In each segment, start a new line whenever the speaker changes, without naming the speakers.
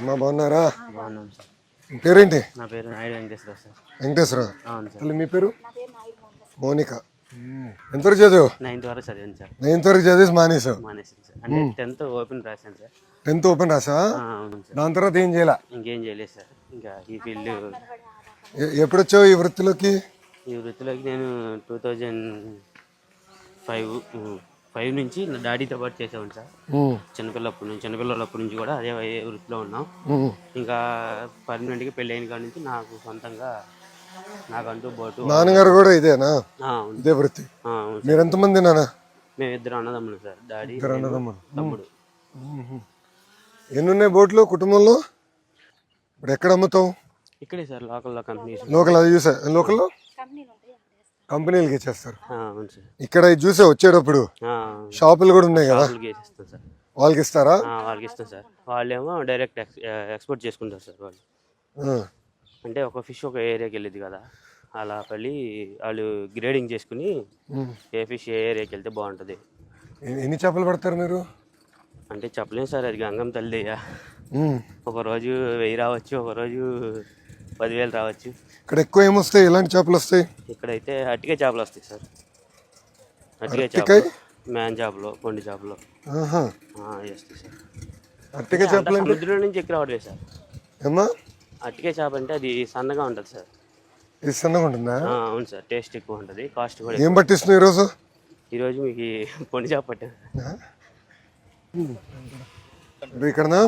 అమ్మా బాగున్నారా?
బాగున్నాం సార్.
పేరేంటి?
నా పేరు నాయుడు వెంకటేశ్వర సార్.
వెంకటేశ్వర.
అవును సార్.
అసలు మీ పేరు? మౌనిక. ఎంతవరకు చదివావు?
9th వరకు చదివాను సార్.
9th వరకు చదివేసి మానేసావు?
మానేసాను సార్. అంటే 10th ఓపెన్ రాశాను సార్.
10th ఓపెన్ రాసా?
అవును సార్.
దాని తర్వాత ఏం చేయాల?
ఇంకేం చేయలేదు సార్. ఇంకా ఈ ఫీల్డ్
ఎప్పుడు వచ్చావు ఈ వృత్తిలోకి?
ఈ వృత్తిలోకి నేను 2005 నుంచి నా డాడీతో పాటు చేసేవాను సార్. చిన్నపిల్లలప్పటి నుంచి కూడా అదే వృత్తిలో ఉన్నాం. ఇంకా పర్మనెంట్గా పెళ్ళి అయిన కాడి నుంచి నాకు సొంతంగా నాకంటూ బోటు.
నాన్నగారు కూడా ఇదేనా? ఇదే వృత్తి. మీరు ఎంతమంది నాన్న?
మేము 2 అన్నదమ్ములు సార్. డాడీ తమ్ముడు.
ఎన్ని ఉన్నాయి బోట్లు కుటుంబంలో? ఇప్పుడు ఎక్కడ అమ్ముతావు?
ఇక్కడే సార్ లోకల్లో కంపెనీస్.
లోకల్ అది చూసా. లోకల్లో కంపెనీలకి ఇచ్చేస్తారు.
అవును సార్.
ఇక్కడ చూసా వచ్చేటప్పుడు షాపులు కూడా ఉన్నాయి కదా,
సార్.
వాళ్ళకి ఇస్తారా?
వాళ్ళకి ఇస్తాం సార్. వాళ్ళేమో డైరెక్ట్ ఎక్స్పోర్ట్ చేసుకుంటారు సార్. వాళ్ళు అంటే ఒక ఫిష్ ఒక ఏరియాకి వెళ్ళేది కదా, అలా పల్లి వాళ్ళు గ్రేడింగ్ చేసుకుని ఏ ఫిష్ ఏ ఏరియాకి వెళ్తే బాగుంటుంది.
ఎన్ని చేపలు పడతారు మీరు?
అంటే చెప్పలేము సార్, అది గంగం తల్లిదయ్యా. ఒకరోజు 1000 రావచ్చు, ఒకరోజు 10,000 రావచ్చు.
ఇక్కడ ఎక్కువ ఏమొస్తాయి? ఎలాంటి చేపలు వస్తాయి?
ఇక్కడైతే అట్టికే చేపలు వస్తాయి సార్. అట్టికే చేపలు, మ్యాన్ చేపలు, కొండి చేపలు వేస్తాయి సార్.
అట్టికే చేపలు
సముద్రం నుంచి ఎక్కువ రావట్లేదు సార్.
ఏమా
అట్టికే చేప అంటే అది సన్నగా ఉంటుంది సార్.
ఇది సన్నగా ఉంటుందా?
అవును సార్. టేస్ట్ ఎక్కువ ఉంటుంది, కాస్ట్ కూడా.
ఏం పట్టిస్తున్నావు ఈరోజు?
ఈరోజు మీకు పొండి చేప పట్టాను.
ఇక్కడనా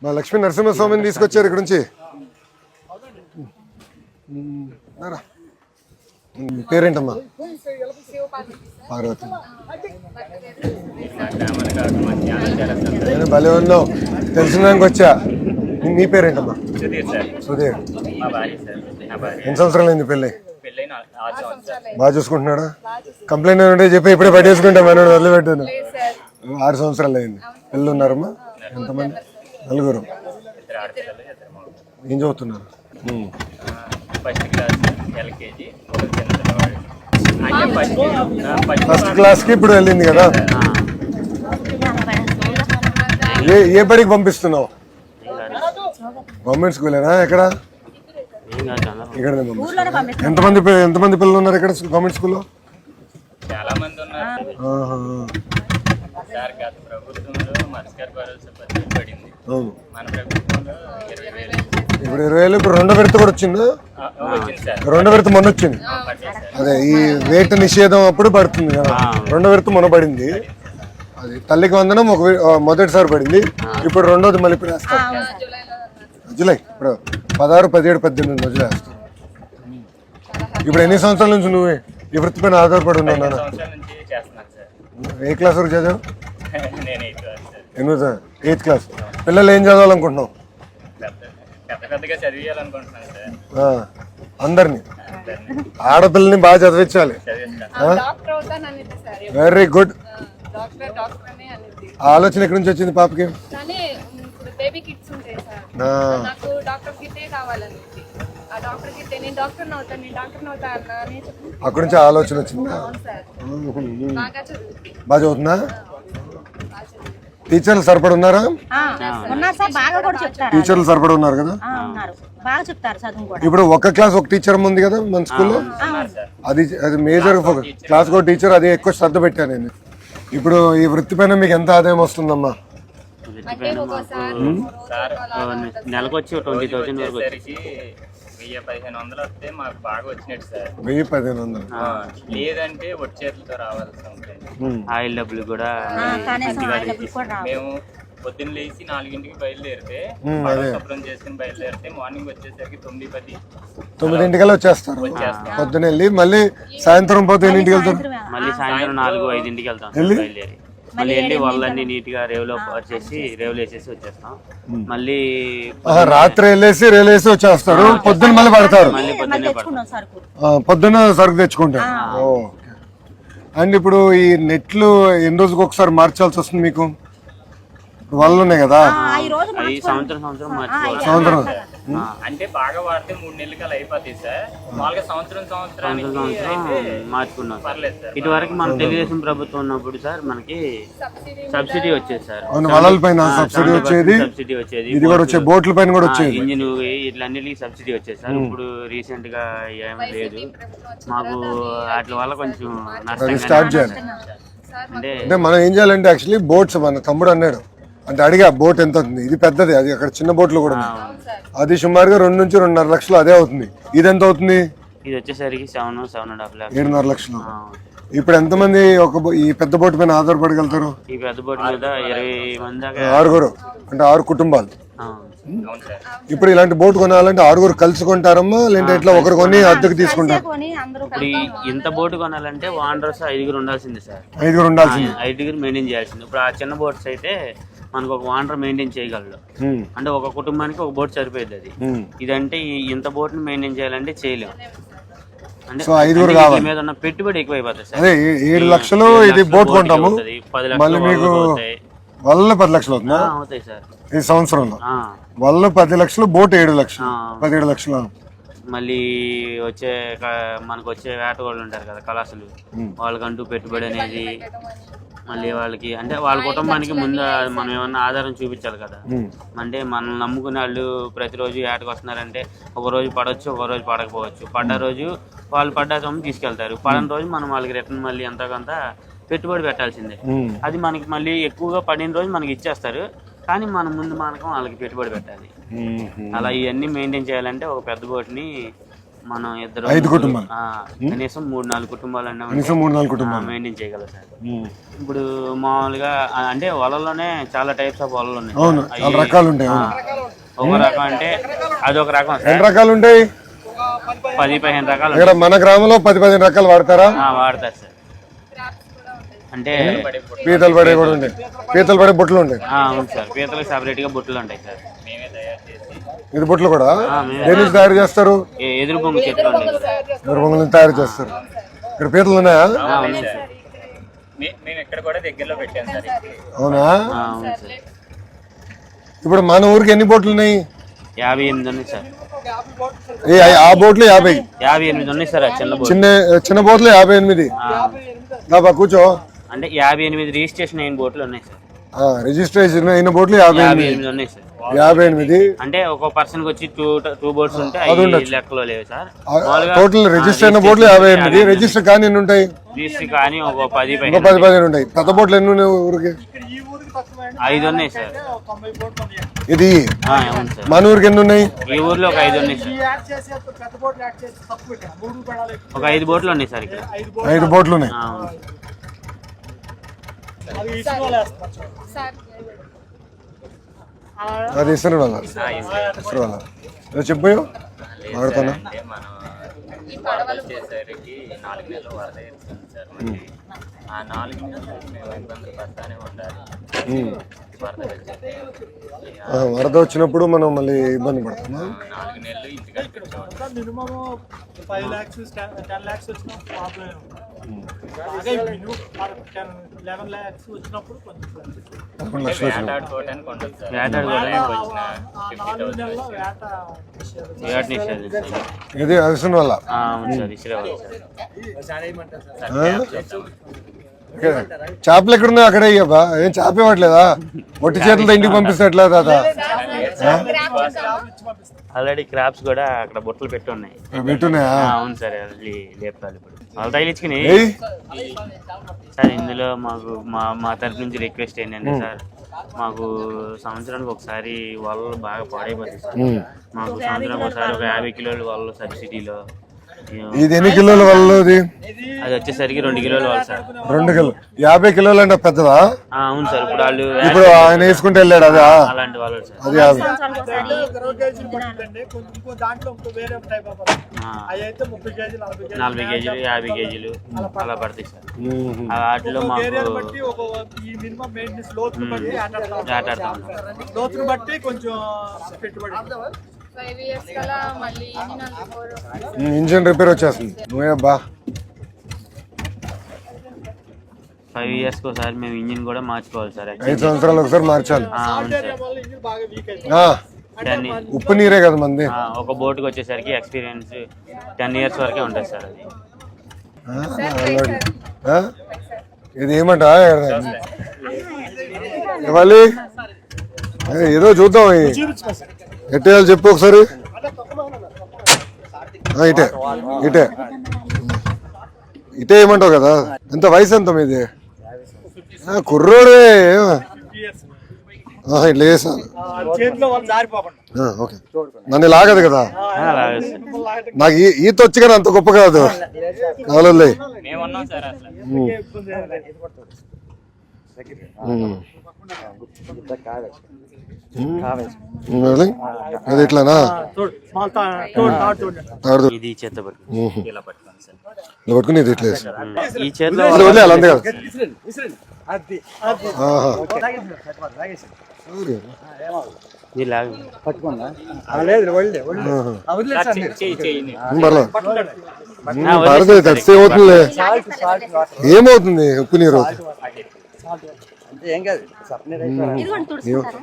మా లక్ష్మీ నరసింహస్వామిని తీసుకొచ్చారు ఇక్కడ నుంచి. పేరేంటమ్మా? పార్వతి. నేను భలే ఉన్నావు, తెలిసినాక వచ్చా. నీ పేరేంటమ్మా? సుధీర్. ఎన్ని సంవత్సరాలు అయింది పెళ్ళి? బాగా చూసుకుంటున్నాడా? కంప్లైంట్ ఏమంటే చెప్పి ఇప్పుడే పట్టేసుకుంటా, మనోడు వదిలిపెట్టాను. 6 సంవత్సరాలు అయింది. పిల్లలు ఉన్నారమ్మా? ఎంతమంది? 4. ఏం చదువుతున్నారు? ఫస్ట్ క్లాస్కి ఇప్పుడు వెళ్ళింది కదా. ఏ బడికి పంపిస్తున్నావు? గవర్నమెంట్ స్కూలేనా? ఎక్కడ? ఇక్కడ. ఎంతమంది పిల్లలు ఉన్నారు ఇక్కడ గవర్నమెంట్ స్కూల్లో?
చాలా మంది ఉన్నారు.
ఇప్పుడు 20,000. ఇప్పుడు 2వ విడత కూడా వచ్చిందా? 2వ విడత మొన్న వచ్చింది. అదే ఈ వేట నిషేధం అప్పుడు పడుతుంది కదా. 2వ విడత మొన్న పడింది. అది తల్లికి వందనం మొదటిసారి పడింది. ఇప్పుడు 2వది మళ్ళీ ఇప్పుడు వేస్తారు. జూలై. ఇప్పుడు 16, 17, 18 రోజులు వేస్తారు. ఇప్పుడు ఎన్ని సంవత్సరాల నుంచి నువ్వు ఈ వృత్తి పైన ఆధారపడి ఉన్నావు నాన్న? ఏ క్లాస్ వరకు చదివావు? 8th class. పిల్లలు ఏం చదవాలనుకుంటున్నావు? అందరినీ, ఆడపిల్లని బాగా చదివించాలి. Very good. ఆలోచన ఎక్కడి నుంచి వచ్చింది పాపకి? అక్కడి నుంచి ఆలోచన వచ్చిందా? బాగా చదువుతుందా? టీచర్లు సరిపడి ఉన్నారా? టీచర్లు సరిపడి ఉన్నారు కదా. ఇప్పుడు ఒక క్లాస్ ఒక టీచర్ ఉంది కదా మన స్కూల్లో. అది మేజర్ క్లాస్ ఒక టీచర్, అది ఎక్కువ శ్రద్ధ పెట్టాను నేను. ఇప్పుడు ఈ వృత్తి పైన మీకు ఎంత ఆదాయం వస్తుందమ్మా?
నెలకు వచ్చి 20,000 వరకు.
1,000-1,500 వస్తే మాకు బాగా వచ్చినట్టు సార్.
1,000-1,500
లేదంటే ఒట్టి చేతులతో రావాల్సి ఉంటుంది.
ఆయిల్ డబ్బులు కూడా.
మేము పొద్దున్న లేచి 4ంటికి బయలుదేరితే శుభ్రం చేసుకుని బయలుదేరితే మార్నింగ్ వచ్చేసరికి
9ంటికల్లా వచ్చేస్తారు. పొద్దున వెళ్ళి మళ్ళీ సాయంత్రం పోతే ఎన్నింటికి వెళ్తారు?
మళ్ళీ సాయంత్రం 4-5ంటికి వెళ్తాం బయలుదేరి. మళ్ళీ వెళ్ళి వాళ్ళని నీట్ గా రేవులో వచ్చేసి రేవులు వేసేసి వచ్చేస్తాం. మళ్ళీ
రాత్రి వెళ్ళేసి రేవులు వేసి వచ్చేస్తారు. పొద్దున్న మళ్ళీ పడతారు. పొద్దున్న సరుకు తెచ్చుకుంటారు. అండ్ ఇప్పుడు ఈ నెట్లు ఎన్ని రోజుకి ఒకసారి మార్చాల్సి వస్తుంది మీకు? వలలు ఉన్నాయి కదా,
సంవత్సరం
అంటే బాగా వాడితే 3 నెలలకి అలా అయిపోతాయి సార్. మామూలుగా సంవత్సరానికి అయితే
మార్చుకున్నాం.
పర్లేదు సార్.
ఇటువరకు మన తెలుగుదేశం ప్రభుత్వం ఉన్నప్పుడు సార్ మనకి సబ్సిడీ వచ్చేది సార్.
వలల పైన సబ్సిడీ వచ్చేది,
సబ్సిడీ వచ్చేది,
ఇది కూడా వచ్చే బోట్ల పైన కూడా వచ్చేది,
ఇంజిన్ ఇట్లన్నిటికి సబ్సిడీ వచ్చేది సార్. ఇప్పుడు రీసెంట్ గా ఏమీ లేదు మాకు. వాటి వల్ల కొంచెం నష్టం
స్టార్ట్ చేయాలి.
అంటే
మనం ఏం చేయాలంటే యాక్చువల్లీ బోట్స్, మన తమ్ముడు అన్నాడు అంటే అడిగా బోట్ ఎంత అవుతుంది, ఇది పెద్దది, అది అక్కడ చిన్న బోట్లు కూడా ఉన్నాయి, అది సుమారుగా 2 నుంచి 2.5 లక్షలు అదే అవుతుంది. ఇది ఎంత అవుతుంది?
ఇది వచ్చేసరికి 7.5 lakhs.
7.5 లక్షలు. ఇప్పుడు ఎంతమంది ఈ పెద్ద బోట్ పైన ఆధారపడగలుగుతారు?
ఈ పెద్ద బోట్ మీద 20 మంది దాకా,
6 అంటే 6 కుటుంబాలు.
అవును సార్.
ఇప్పుడు ఇలాంటి బోట్ కొనాలంటే 6 కలిసి కొంటారమ్మా, లేదంటే ఎట్లా ఒకరు కొని అద్దెకు తీసుకుంటారు?
ఇప్పుడు ఇంత బోటు కొనాలంటే ఓనర్స్ 5 ఉండాల్సిందే సార్.
5 ఉండాల్సింది,
5 మెయింటైన్ చేయాల్సింది. ఇప్పుడు ఆ చిన్న బోట్స్ అయితే మనకు ఒక ఓనర్ మెయింటైన్ చేయగలడు. అంటే ఒక కుటుంబానికి ఒక బోట్ సరిపోయింది. అది ఇదంటే ఇంత బోట్ ని మెయింటైన్ చేయాలంటే చేయలేము. అంటే
5 కావాలి.
మీద ఉన్న పెట్టుబడి ఎక్కువ అయిపోతుంది సార్.
అదే 7 లక్షలు ఇది బోట్ కొంటాము,
10
మళ్ళీ మీకు వల్ల 10 లక్షలు అవుతుందా
అవుతాయి సార్
ఈ సంవత్సరంలో? వల్ల 10 లక్షలు, బోట్ 7 లక్షలు, 17 లక్షలు.
మళ్ళీ మనకు వచ్చే వేటగాళ్ళు ఉంటారు కదా, కళాసులు, వాళ్ళకంటూ పెట్టుబడి అనేది మళ్ళీ వాళ్ళకి, అంటే వాళ్ళ కుటుంబానికి ముందు మనం ఏమన్నా ఆధారం చూపించాలి కదా. అంటే మనం నమ్ముకునే వాళ్ళు ప్రతిరోజు ఏటకు వస్తున్నారంటే ఒక రోజు పడవచ్చు, ఒక రోజు పడకపోవచ్చు. పడ్డ రోజు వాళ్ళు పడ్డ సొమ్ము తీసుకెళ్తారు, పడని రోజు మనం వాళ్ళకి రిటర్న్ మళ్ళీ ఎంతకంత పెట్టుబడి పెట్టాల్సిందే. అది మనకి మళ్ళీ ఎక్కువగా పడిన రోజు మనకి ఇచ్చేస్తారు, కానీ మనం ముందు మనకు వాళ్ళకి పెట్టుబడి పెట్టాలి. అలా ఇవన్నీ మెయింటైన్ చేయాలంటే ఒక పెద్ద బోట్ని మనం
5 కుటుంబాలు,
కనీసం 3-4 కుటుంబాలు అన్నా మెయింటైన్ చేయగలం సార్. ఇప్పుడు మామూలుగా అంటే వలల్లోనే చాలా టైప్స్ ఆఫ్ వలలు ఉన్నాయి.
రకాలు ఉంటాయి.
ఒక రకం అంటే అదొక రకం.
ఎన్ని రకాలు ఉంటాయి?
10-15 రకాలు.
మన గ్రామంలో 10-15 రకాలు వాడతారా?
వాడతారు సార్. అంటే
పీతలు పడే కూడా ఉంటాయి, పీతలు పడే బొట్లు ఉంటాయి.
అవును సార్, పీతలకు సెపరేట్ గా బొట్లు ఉంటాయి సార్.
ఇది బొట్లు కూడా దేని నుంచి తయారు చేస్తారు?
ఎదురు బొంగు చెట్లు
ఎదురు బొంగులను తయారు చేస్తారు. ఇక్కడ పీతలు ఉన్నాయా?
మేము ఇక్కడ కూడా దగ్గరలో పెట్టాం సార్.
అవునా? ఇప్పుడు మన ఊరికి ఎన్ని బోట్లు ఉన్నాయి?
58 ఉన్నాయి సార్.
ఆ బోట్లు
58 ఉన్నాయి సార్.
చిన్న బోట్లు 58. బాబా కూర్చో.
అంటే 58 రిజిస్ట్రేషన్ అయిన బోట్లు ఉన్నాయి సార్.
రిజిస్ట్రేషన్ అయిన బోట్లు
58 ఉన్నాయి సార్.
58
అంటే ఒక పర్సన్ కి వచ్చి 2 బోట్స్ ఉంటే లెక్కలో లేవు సార్.
టోటల్ రిజిస్టర్ అయిన బోట్లు 58. రిజిస్టర్ కానీ ఎన్ని ఉంటాయి?
రిజిస్టర్ కానీ ఒక
10-15 ఉంటాయి. పెద్ద బోట్లు ఎన్ని ఉన్నాయి ఊరికి?
5 ఉన్నాయి సార్.
ఇది మన ఊరికి ఎన్ని ఉన్నాయి?
ఈ ఊర్లో ఒక 5 ఉన్నాయి సార్. ఒక 5 బోట్లు ఉన్నాయి సార్. ఇక్కడ
5 బోట్లు ఉన్నాయి. అది ఇస్తారు వాళ్ళ చెప్పు వాడుతున్నా.
అంటే మనం వరద వచ్చేసరికి 4 నెలలు వరద ఇస్తుంది సార్. ఆ 4 నెలలు మేము ఇబ్బందులు పడతానే ఉండాలి.
వరద వచ్చినప్పుడు మనం మళ్ళీ ఇబ్బంది పడుతున్నాం.
4 నెలలు ఇంటికి
మినిమం 5 lakhs 10 lakhs వచ్చిన ప్రాబ్లం ఉంటుంది. 11 lakhs వచ్చినప్పుడు కొంచెం
వేటాడుకోవడానికి ఉండదు సార్.
ఇది అలసిన వల్ల చేపలు ఎక్కడున్నాయి అక్కడే అయ్యబ్బా. ఏం చేప ఇవ్వట్లేదా? ఒట్టి చేతులతో ఇంటికి పంపిస్తట్లే తాత?
ఆల్రెడీ క్రాప్స్ కూడా అక్కడ బొట్టలు పెట్టున్నాయి.
పెట్టున్నాయా?
అవును సార్, లేపాలి ఇప్పుడు వాళ్ళు తగిలించుకుని సార్. ఇందులో మాకు మా తరఫు నుంచి రిక్వెస్ట్ ఏంటంటే సార్, మాకు సంవత్సరానికి ఒకసారి వాళ్ళు బాగా పాడైపోతుంది సార్. మాకు సంవత్సరానికి ఒకసారి ఒక 50 కిలోలు వాళ్ళు సబ్సిడీలో.
ఇది ఎన్ని కిలోల వాళ్ళు?
అది వచ్చేసరికి 2 కిలోలు వాళ్ళు సార్.
2 కిలో 50 కిలోలు అంటే పెద్దదా?
అవును సార్. ఇప్పుడు వాళ్ళు
ఇప్పుడు ఆయన వేసుకుంటే వెళ్ళాడు అదా?
అలాంటి వాళ్ళు సార్.
అది
40 కేజీలు 50 కేజీలు అలా పడతాయి సార్. వాటిలో మాకు
లోతును బట్టి కొంచెం పెట్టుబడి.
ఇంజిన్ రిపేర్ వచ్చేస్తుంది. నువ్వేబ్బా
5 years ఒకసారి మేము ఇంజిన్ కూడా మార్చుకోవాలి సార్.
5 సంవత్సరాలు ఒకసారి మార్చాలి. ఉప్పు నీరే కదా మంది.
ఒక బోట్కి వచ్చేసరికి ఎక్స్పీరియన్స్ 10 years వరకే ఉంటుంది సార్ అది.
ఇది ఏమంట ఇవ్వాలి ఏదో చూద్దాం. ఎట్టేయాలి చెప్పు ఒకసారి. ఇటే ఇటే ఇటే ఏమంటావు కదా. ఎంత వయసు ఎంత మీది? కుర్రోడే ఇట్లా చేసాను. ఓకే నన్ను లాగదు కదా. నాకు ఈత వచ్చి కానీ అంత గొప్ప కాదు. కావాలి అది ఇట్లానా
ఇది చేత
పట్టుకుని ఇది ఇట్లా
ఈ చేతిలో
వదిలేయాలి అంతే కదా. పర్లేదు ఖర్చు ఏమవుతుంది? ఏమవుతుంది ఉప్పు నీరు?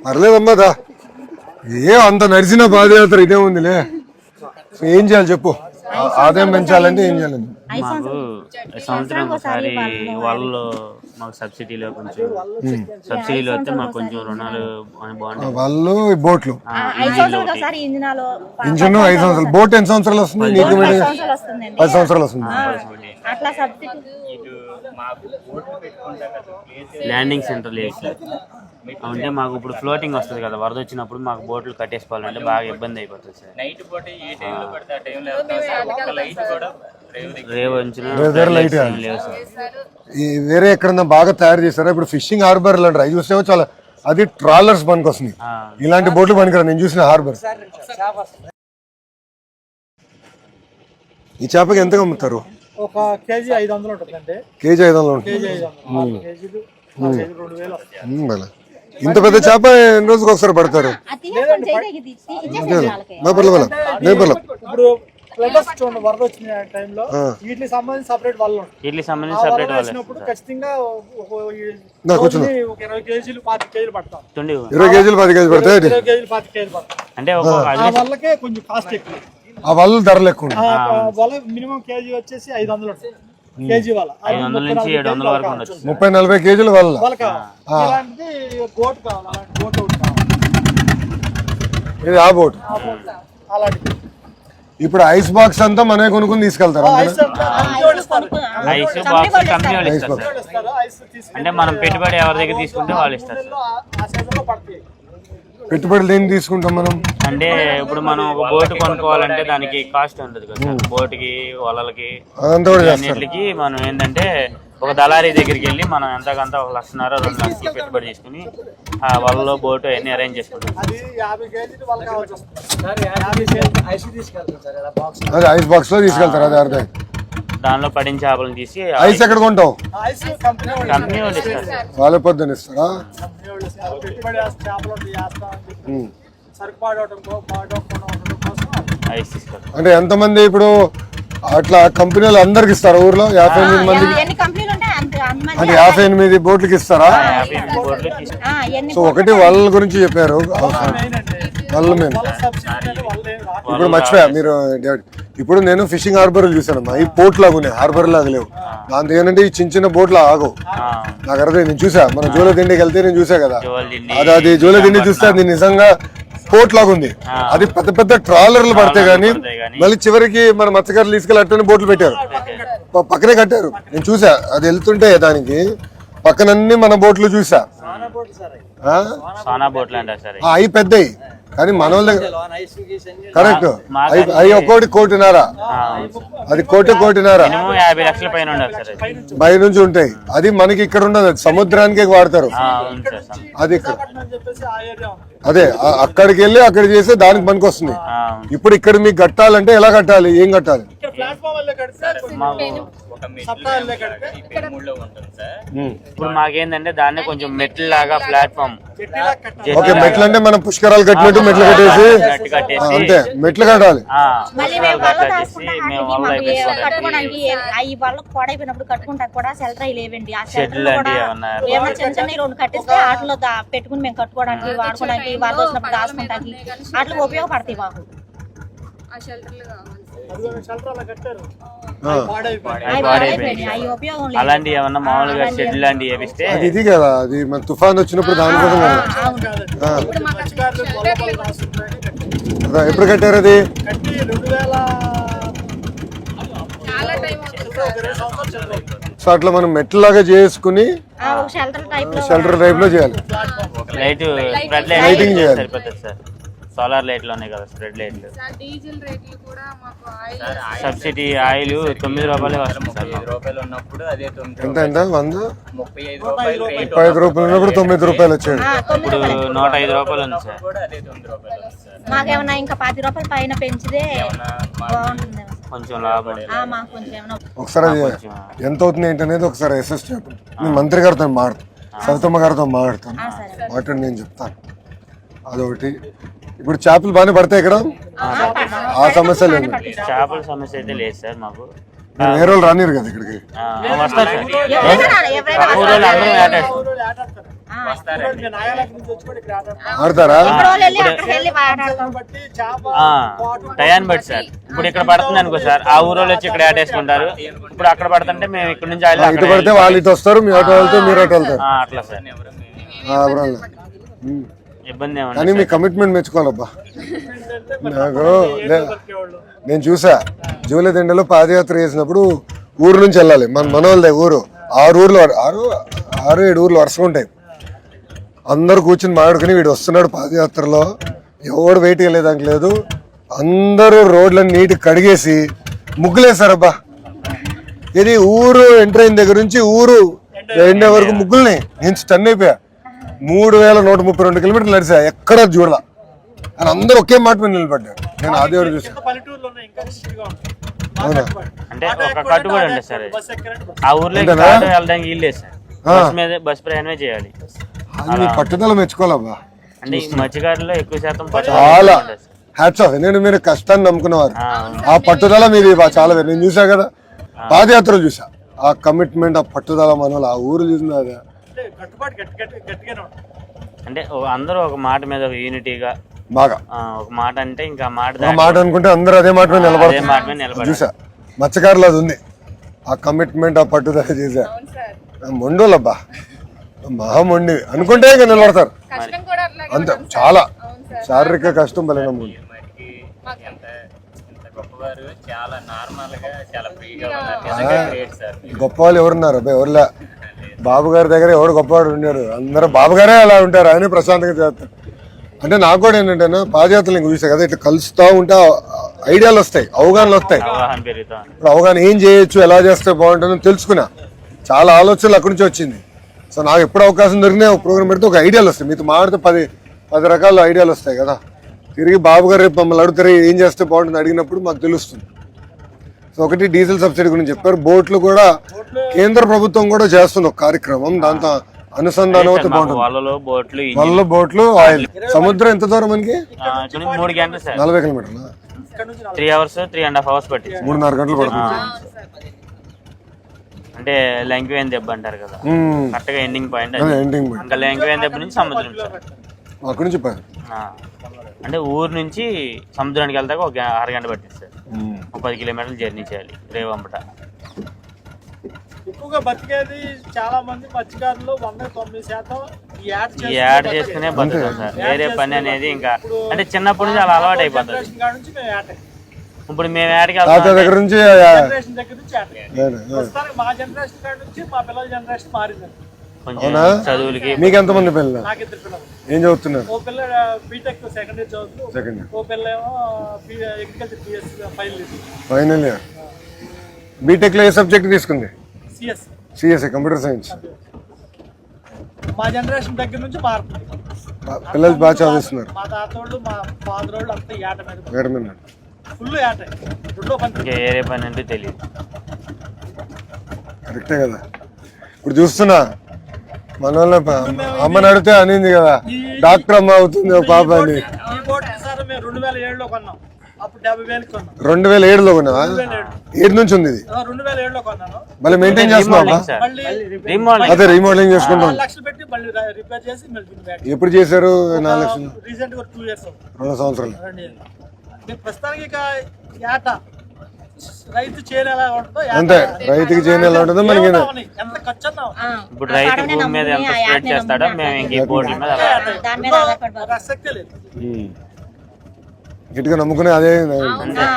పర్లేదమ్మా ఏ అంత నడిచిన పాదయాత్ర ఇదే ఉందిలే. ఏం చేయాలి చెప్పు. ఆదాయం పెంచాలంటే ఏం చేయాలండి?
మాకు సంవత్సరం ఒకసారి వాళ్ళు మాకు సబ్సిడీలో కొంచెం సబ్సిడీలో వస్తే మాకు కొంచెం రుణాలు బాగుంటాయి.
వాళ్ళు బోట్లు ఇంజిన్ 5 సంవత్సరాలు బోట్ ఎన్ని సంవత్సరాలు వస్తుంది? నీకు 10 సంవత్సరాలు వస్తుంది.
ల్యాండింగ్ సెంటర్ లేదు సార్. అంటే మాకు ఇప్పుడు ఫ్లోటింగ్ వస్తుంది కదా, వరద వచ్చినప్పుడు మాకు బోట్లు కట్టేసుకోవాలంటే బాగా ఇబ్బంది అయిపోతుంది సార్.
నైట్ పూట ఏ టైంలో పడితే ఆ టైంలో ఒక లైట్ కూడా
రేవు వచ్చిన
లైట్
లేవు సార్.
వేరే ఎక్కడన్నా బాగా తయారు చేస్తారా? ఇప్పుడు ఫిషింగ్ హార్బర్లు అంటారు, అవి చూస్తే చాలా అది ట్రాలర్స్ పనికి వస్తుంది. ఇలాంటి బోట్లు పనికిరా. నేను చూసిన హార్బర్. ఈ చేపకి ఎంతగా అమ్ముతారు?
ఒక కేజీ 500 ఉంటుందండి.
కేజీ 500 ఉంటుంది. ఇంత పెద్ద చేప ఎన్ని రోజులకు ఒకసారి పడతారు?
ఇప్పుడు వరద వచ్చిన టైంలో వీటికి సంబంధించి సపరేట్ వాళ్ళు వచ్చినప్పుడు ఖచ్చితంగా 20 కేజీలు 25 కేజీలు పడతాం.
20 కేజీలు 10 కేజీలు పడతాయి.
20 కేజీలు 10 కేజీలు పడతాం.
అంటే
వాళ్ళకే కొంచెం కాస్ట్ ఎక్కువ.
ఆ వాళ్ళు ధరలు ఎక్కువ.
వాళ్ళ మినిమం కేజీ వచ్చేసి 500 కేజీ వాళ్ళ
500 నుంచి 700 వరకు ఉండొచ్చు.
30-40 కేజీలు వాళ్ళ.
ఇలాంటిది బోట్ కావాలి. అలాంటి బోట్ ఒకటి కావాలి.
ఇది ఆ బోట్.
అలాంటిది
ఇప్పుడు ఐస్ బాక్స్ అంతా మనమే కొనుక్కుని తీసుకెళ్తారు.
ఐస్ బాక్స్ కంపెనీ వాళ్ళు ఇస్తారు సార్. అంటే మనం పెట్టుబడి ఎవరి దగ్గర తీసుకుంటే వాళ్ళు ఇస్తారు సార్.
పెట్టుబడులు దేన్ని తీసుకుంటాం మనం?
అంటే ఇప్పుడు మనం ఒక బోట్ కొనుక్కోవాలంటే దానికి కాస్ట్ ఉంటుంది కదా, బోట్కి వలలకి అన్నిటికి మనం ఏంటంటే ఒక దళారీ దగ్గరికి వెళ్ళి మనం ఎంతకంత 1,00,000 2 లక్షలు పెట్టుబడి తీసుకుని ఆ వలలో బోటు అన్ని అరేంజ్ చేసుకుంటాం.
అదే ఐస్ బాక్స్ లో తీసుకెళ్తారు. అదే అర్థం.
దానిలో పడిన చేపలను తీసి
ఐస్ ఎక్కడ కొంటావు?
కంపెనీ వాళ్ళు ఇస్తారు.
వాళ్ళ పొద్దున ఇస్తారా?
ఐస్ తీసుకోవాలి.
అంటే ఎంతమంది ఇప్పుడు అట్లా కంపెనీలు అందరికి ఇస్తారా? ఊర్లో 58 మందికి అంటే 58 బోట్లకి ఇస్తారా? సో ఒకటి వాళ్ళ గురించి చెప్పారు. వాళ్ళ మేము ఇప్పుడు మర్చిపోయా మీరు. ఇప్పుడు నేను ఫిషింగ్ హార్బర్ చూసాను. ఈ పోర్ట్ లాగా ఉన్నాయి, హార్బర్ లాగా లేవు. దాంతో ఏంటంటే ఈ చిన్న బోట్లు ఆగవు. నాకు అర్థం. నేను చూసా మన జోల దిండికి వెళ్తే నేను చూసా కదా. అది జోల దిండి చూస్తే అది నిజంగా పోర్ట్ లాగా ఉంది. అది పెద్ద పెద్ద ట్రాలర్లు పడతాయి కానీ మళ్ళీ చివరికి మన మత్స్యకారులు తీసుకెళ్ళి అట్టని బోట్లు పెట్టారు, పక్కనే కట్టారు. నేను చూసా అది వెళ్తుంటే దానికి పక్కనన్నీ మన బోట్లు చూసా. అవి పెద్దవి కానీ మన వాళ్ళ కరెక్ట్. అవి ఒక్కోటి 1.5 అది 1.5 బయట నుంచి ఉంటాయి. అది మనకి ఇక్కడ ఉండదు, సముద్రానికి వాడతారు. అది ఇక్కడ అదే అక్కడికి వెళ్ళి అక్కడ చేస్తే దానికి పనికి వస్తుంది. ఇప్పుడు ఇక్కడ మీకు కట్టాలంటే ఎలా కట్టాలి? ఏం కట్టాలి?
ఒక మెట్లు ఈ పెనుమూడులో ఉంటుంది సార్.
ఇప్పుడు మాకేందంటే దాన్ని కొంచెం మెట్లు లాగా ప్లాట్ఫామ్
ఓకే, మెట్లు అంటే మనం పుష్కరాలు కట్టినట్టు మెట్లు కట్టేసి అంతే, మెట్లు కట్టాలి.
మళ్ళీ మేము వల్ల కట్టుకోవడానికి అవి వాళ్ళకి పాడైపోయినప్పుడు కట్టుకుంటారు కూడా షెల్టర్ అవి లేవండి. ఆ షెల్టర్ ఏమైనా చిన్న చిన్న రెండు కట్టిస్తే వాటిలో పెట్టుకుని మేము కట్టుకోవడానికి వాడుకోవడానికి వాళ్ళ వచ్చినప్పుడు దాచుకుంటానికి వాటికి ఉపయోగపడతాయి మాకు.
అలాంటి ఏమన్నా మామూలుగా షెడ్ లాంటివి వేపిస్తే
ఇది కదా, అది మన తుఫాన్ వచ్చినప్పుడు దానికోసం కదా. ఎప్పుడు కట్టారు అది? సో అట్లా మనం మెట్లాగా చేసుకుని షెల్టర్ టైప్ లో చేయాలి.
లైట్
లైటింగ్ చేయాలి.
సరిపోతుంది సార్. సోలార్ లైట్లు ఉన్నాయి కదా, స్ప్రెడ్ లైట్లు. సబ్సిడీ ఆయిల్ 9 రూపాయలే వస్తుంది సార్.
35 రూపాయలు ఉన్నప్పుడు అదే 9
ఎంత ఎంత 100
35 రూపాయలు
35 రూపాయలు ఉన్నప్పుడు 9 రూపాయలు వచ్చాడు.
ఇప్పుడు 105 రూపాయలు ఉంది సార్.
కూడా అదే 9 రూపాయలు వస్తుంది.
మాకేమన్నా ఇంకా 10 రూపాయలు పైన పెంచితే బాగుంటుంది.
కొంచెం లాభం.
ఒకసారి అది ఎంత అవుతుంది ఏంటనేది ఒకసారి అసెస్ చెప్పండి. నేను మంత్రి గారితో మాట్లాడతాను, సవితమ్మ గారితో మాట్లాడతాను, మాట్లాడి నేను చెప్తాను. అదొకటి. ఇప్పుడు చేపలు బాగానే పడతాయి ఇక్కడ, ఆ సమస్య లేదు.
చేపల సమస్య అయితే లేదు సార్ మాకు.
వేరే వాళ్ళు రానిరు కదా ఇక్కడికి.
వస్తారు
ఆడతారా?
టయాన్ని బట్టి సార్. ఇప్పుడు ఇక్కడ పడుతుంది అనుకో సార్, ఆ ఊరు వచ్చి ఇక్కడ ఆటేసుకుంటారు. ఇప్పుడు అక్కడ పడుతుంటే మేము ఇక్కడ నుంచి
ఇటు పడితే వాళ్ళు ఇటు వస్తారు, మీ అటు వెళ్తే మీరు అటు వెళ్తారు.
అట్లా సార్. ఇబ్బంది ఏమన్నా?
కానీ మీ కమిట్మెంట్ మెచ్చుకోవాలబ్బా. నాకు నేను చూసా జూలై దండలో పాదయాత్ర చేసినప్పుడు ఊరు నుంచి వెళ్ళాలి, మన మనోళ్ళదే ఊరు. 6 ఊర్లు 6-7 ఊర్లు వరుసగా ఉంటాయి. అందరు కూర్చుని మాట్లాడుకుని వీడు వస్తున్నాడు పాదయాత్రలో, ఎవడు వెయిట్ వెళ్ళేదానికి లేదు. అందరూ రోడ్లను నీటి కడిగేసి ముగ్గులేసారబ్బా. ఇది ఊరు ఎంటర్ అయిన దగ్గర నుంచి ఊరు ఎండే వరకు ముగ్గుల్ని నేను స్టన్ అయిపోయా. 3132 కిలోమీటర్లు నడిచా, ఎక్కడ చూడాల. అని అందరూ ఒకే మాట మీద నిలబడ్డారు. నేను అదే చూసాను. అవునా?
అంటే ఒక కట్టుబడి ఉంటుంది సార్. ఆ ఊర్లో వెళ్ళడానికి వీలు లేదు సార్. బస్ ప్రయాణమే చేయాలి.
అది మీ పట్టుదల మెచ్చుకోవాలబ్బా.
అంటే మత్స్యకారుల్లో ఎక్కువ శాతం
చాలా హ్యాట్స్ ఆఫ్. నేను మీరు కష్టాన్ని నమ్ముకునేవారు, ఆ పట్టుదల మీది చాలా. నేను చూసా కదా పాదయాత్రలు చూసా, ఆ కమిట్మెంట్, ఆ పట్టుదల మనలో ఆ ఊరు చూసిన అదే.
అంటే అందరూ ఒక మాట మీద యూనిటీగా
బాగా
ఒక మాట అంటే ఇంకా
మాట అనుకుంటే అందరూ అదే మాట మీద నిలబడతారు. చూసా మత్స్యకారులు అది ఉంది, ఆ కమిట్మెంట్, ఆ పట్టుదల చేసా. మొండోళ్ళబ్బా, మహామొండి అనుకుంటే ఇంకా నిలబడతారు. అంత చాలా శారీరక కష్టం బలంగా ఉంది. గొప్ప వాళ్ళు ఎవరున్నారు అబ్బాయి? ఎవరులే. బాబు గారి దగ్గర ఎవరు గొప్పవాడు ఉండారు? అందరూ బాబు గారే అలా ఉంటారు, ఆయనే ప్రశాంతంగా చేస్తారు. అంటే నాకు కూడా ఏంటంటే పాదయాత్రలు నేను చూసా కదా, ఇట్లా కలుస్తూ ఉంటే ఐడియాలు వస్తాయి, అవగాహనలు వస్తాయి. ఇప్పుడు అవగాహన ఏం చేయొచ్చు, ఎలా చేస్తే బాగుంటుందని తెలుసుకున్నా. చాలా ఆలోచనలు అక్కడి నుంచి వచ్చింది. సో నాకు ఎప్పుడు అవకాశం దొరికినా ఒక ప్రోగ్రామ్ పెడితే ఒక ఐడియాలు వస్తాయి. మీతో మాడితే 10 రకాల ఐడియాలు వస్తాయి కదా. తిరిగి బాబు గారు రేపు మమ్మల్ని అడుగుతారు ఏం చేస్తే బాగుంటుంది అడిగినప్పుడు మాకు తెలుస్తుంది. సో ఒకటి డీజిల్ సబ్సిడీ గురించి చెప్పారు. బోట్లు కూడా కేంద్ర ప్రభుత్వం కూడా చేస్తుంది ఒక కార్యక్రమం, దాంతో అనుసంధానం అవుతే బాగుంటుంది. వల్ల బోట్లు ఆయిల్. సముద్రం ఎంత దూరం మనకి?
3 గంటలు సార్.
40 కిలోమీటర్లు.
3 hours 3.5 hours పట్టి
3.5 గంటలు పడుతుంది.
అంటే లంకివేన్ దెబ్బ అంటారు కదా, కరెక్ట్ గా ఎండింగ్ పాయింట్. ఇంకా లంకివేన్ దెబ్బ నుంచి సముద్రం
అక్కడి నుంచి
అంటే ఊరు నుంచి సముద్రానికి వెళ్తాక ఒక 6 గంటలు పట్టింది సార్. 30 కిలోమీటర్లు జర్నీ చేయాలి రేవంపట.
ఎక్కువగా బతికేది చాలా మంది మత్స్యకారులు 109%
యాడ్ చేసుకునే బతుకుతాం సార్. వేరే పని అనేది ఇంకా అంటే చిన్నప్పటి నుంచి అలా అలవాటు అయిపోతుంది. ఇప్పుడు మేము యాడ్కి
దగ్గర నుంచి
దగ్గర నుంచి మా జనరేషన్ కాడ నుంచి మా పిల్లల జనరేషన్ మారింది.
కొంచెం చదువులకి.
మీకు ఎంతమంది పిల్లలు?
నాకు 2 పిల్లలు.
ఏం చదువుతున్నారు?
ఓ పిల్ల బీటెక్ సెకండ్ ఇయర్ చదువుతూ, ఓ పిల్ల ఏమో అగ్రికల్చర్
ఫైనల్ ఇయర్. బీటెక్ లో ఏ సబ్జెక్ట్ తీసుకుంది? CSC computer science.
మా జనరేషన్ దగ్గర నుంచి మారుతుంది.
పిల్లలు బాగా చదివిస్తున్నారు.
మా తాతోళ్ళు మా ఫాదర్ వాళ్ళు అంతా ఏట మీద ఫుల్ ఏట. రెండో పని
వేరే పని అంటే తెలియదు.
కరెక్టే కదా. ఇప్పుడు చూస్తున్నా మన వాళ్ళ అమ్మని అడిగితే అనింది కదా డాక్టర్ అమ్మ అవుతుంది ఓ పాప అని.
ఈ బోట్ సార్ మేము 2007లో కొన్నాం, అప్పుడు 70,000 కొన్నాం.
2007లో కొన్నావా? 7 నుంచి ఉంది ఇది.
2007లో కొన్నాను.
మళ్ళీ మెయింటైన్ చేస్తున్నావా?
మళ్ళీ
అదే రీమోడలింగ్ చేసుకుంటాం.
4 లక్షలు పెట్టి మళ్ళీ రిపేర్ చేసి మళ్ళీ
ఎప్పుడు చేశారు? 4 లక్షలు.
రీసెంట్ గా 2 ఇయర్స్
2 సంవత్సరాలు.
మేము ప్రస్తుతానికి ఇక ఏట రైతు చేను ఎలా ఉంటుందో
అంతే, రైతుకి చేయని ఎలా ఉంటుందో మనకి
ఎంత ఖర్చు అన్నా
ఇప్పుడు రైతు భూమి మీద ఎంత స్ప్రెడ్ చేస్తాడో మేము ఇంక ఈ బోర్డుల మీద
దాని మీద ఆధారపడి బతుకుతాం.
ప్రసక్తే లేదు.
గట్టిగా నమ్ముకునే అదే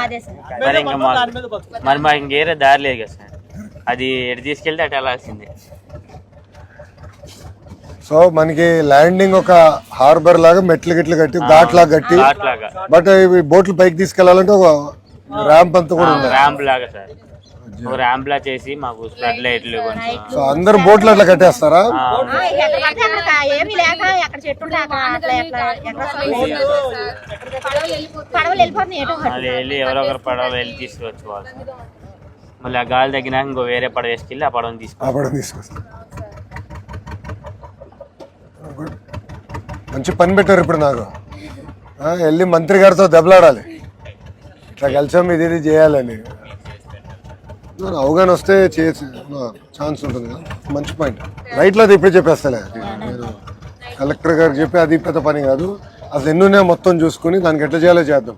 అదే సార్.
మరి ఇంకా మాకు
దాని మీద బతుకు.
మరి మాకు ఇంకేరే దారి లేదు కదా సార్, అది ఎటు తీసుకెళ్తే అటు వెళ్ళాల్సిందే.
సో మనకి ల్యాండింగ్ ఒక హార్బర్ లాగా మెట్లు గిట్లు కట్టి ఘాట్ లాగా కట్టి,
అట్లాగా
బట్ ఇవి బోట్లు పైకి తీసుకెళ్లాలంటే ఒక ర్యాంప్ అంతా కూడా ఉంది.
ర్యాంప్ లాగా సార్, ఒక ర్యాంప్ లా చేసి మాకు స్ప్రెడ్ లైట్లు కొంచెం.
సో అందరు బోట్లు అట్లా కట్టేస్తారా?
ఎక్కడ పడితే అక్కడ ఏమీ లేక ఎక్కడ చెట్టు ఉంటే అక్కడ అట్లా ఎక్కడ పడవలు వెళ్ళిపోతున్నాయి ఏటో ఒకటి.
అది వెళ్ళి ఎవరో ఒకరు పడవలు వెళ్ళి తీసుకువచ్చుకోవాలి. మళ్ళీ ఆ గాలి తగ్గినాక ఇంకో వేరే పడవ వేసుకెళ్ళి ఆ పడవని తీసుకోవాలి.
ఆపడం తీసుకొస్తా. మంచి పని పెట్టారు ఇప్పుడు నాకు. వెళ్ళి మంత్రి గారితో దెబ్బలాడాలి, ఇట్లా కలిసాం ఇది ఇది చేయాలని. అవగాహన వస్తే చేసి ఛాన్స్ ఉంటుంది కదా. మంచి పాయింట్. రైట్లో అది ఇప్పుడే చెప్పేస్తాలే, నేను కలెక్టర్ గారికి చెప్పి అది పెద్ద పని కాదు. అసలు ఎన్నున్నాయో మొత్తం చూసుకుని దానికి ఎట్లా చేయాలో చేద్దాం.